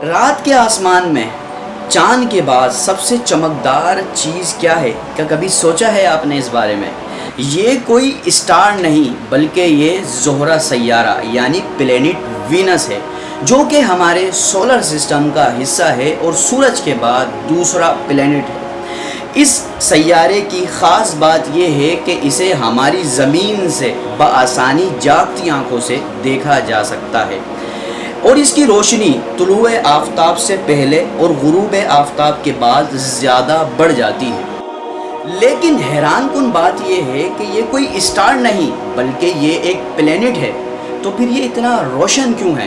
رات کے آسمان میں چاند کے بعد سب سے چمکدار چیز کیا ہے؟ کیا کبھی سوچا ہے آپ نے اس بارے میں؟ یہ کوئی اسٹار نہیں بلکہ یہ زہرہ سیارہ یعنی پلینٹ وینس ہے، جو کہ ہمارے سولر سسٹم کا حصہ ہے اور سورج کے بعد دوسرا پلینٹ ہے۔ اس سیارے کی خاص بات یہ ہے کہ اسے ہماری زمین سے بآسانی جاگتی آنکھوں سے دیکھا جا سکتا ہے، اور اس کی روشنی طلوع آفتاب سے پہلے اور غروب آفتاب کے بعد زیادہ بڑھ جاتی ہے۔ لیکن حیران کن بات یہ ہے کہ یہ کوئی اسٹار نہیں بلکہ یہ ایک پلینٹ ہے۔ تو پھر یہ اتنا روشن کیوں ہے؟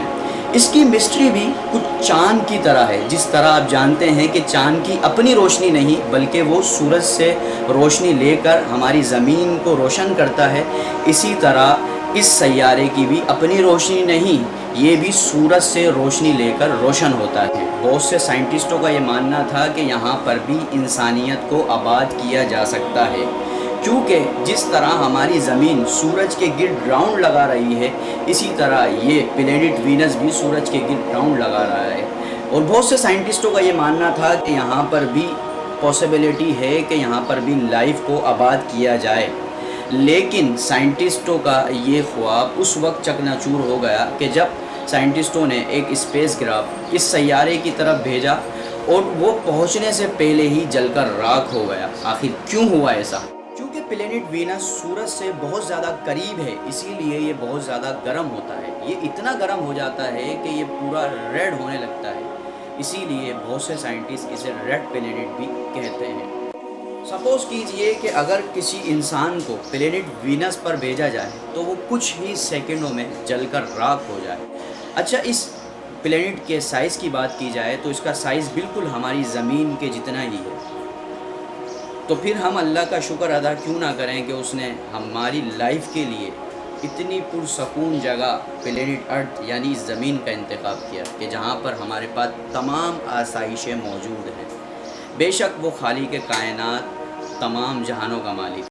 اس کی مسٹری بھی کچھ چاند کی طرح ہے۔ جس طرح آپ جانتے ہیں کہ چاند کی اپنی روشنی نہیں بلکہ وہ سورج سے روشنی لے کر ہماری زمین کو روشن کرتا ہے، اسی طرح اس سیارے کی بھی اپنی روشنی نہیں، یہ بھی سورج سے روشنی لے کر روشن ہوتا ہے۔ بہت سے سائنٹسٹوں کا یہ ماننا تھا کہ یہاں پر بھی انسانیت کو آباد کیا جا سکتا ہے، کیونکہ جس طرح ہماری زمین سورج کے گرد راؤنڈ لگا رہی ہے، اسی طرح یہ پلینٹ وینس بھی سورج کے گرد راؤنڈ لگا رہا ہے۔ اور بہت سے سائنٹسٹوں کا یہ ماننا تھا کہ یہاں پر بھی پاسبلٹی ہے کہ یہاں پر بھی لائف کو آباد کیا جائے، لیکن سائنٹسٹوں کا یہ خواب اس وقت چکنا چور ہو گیا کہ جب سائنٹسٹوں نے ایک اسپیس کرافٹ اس سیارے کی طرف بھیجا اور وہ پہنچنے سے پہلے ہی جل کر راکھ ہو گیا۔ آخر کیوں ہوا ایسا؟ کیونکہ پلینٹ وینس سورج سے بہت زیادہ قریب ہے، اسی لیے یہ بہت زیادہ گرم ہوتا ہے۔ یہ اتنا گرم ہو جاتا ہے کہ یہ پورا ریڈ ہونے لگتا ہے، اسی لیے بہت سے سائنٹسٹ اسے ریڈ پلینٹ بھی کہتے ہیں۔ سپوز کیجئے کہ اگر کسی انسان کو پلینٹ وینس پر بھیجا جائے تو وہ کچھ ہی سیکنڈوں میں جل کر راکھ ہو جائے۔ اچھا، اس پلینٹ کے سائز کی بات کی جائے تو اس کا سائز بالکل ہماری زمین کے جتنا ہی ہے۔ تو پھر ہم اللہ کا شکر ادا کیوں نہ کریں کہ اس نے ہماری لائف کے لیے اتنی پرسکون جگہ پلینٹ ارتھ یعنی زمین کا انتخاب کیا کہ جہاں پر ہمارے پاس تمام آسائشیں موجود ہیں۔ بے شک وہ خالق کائنات، تمام جہانوں کا مالک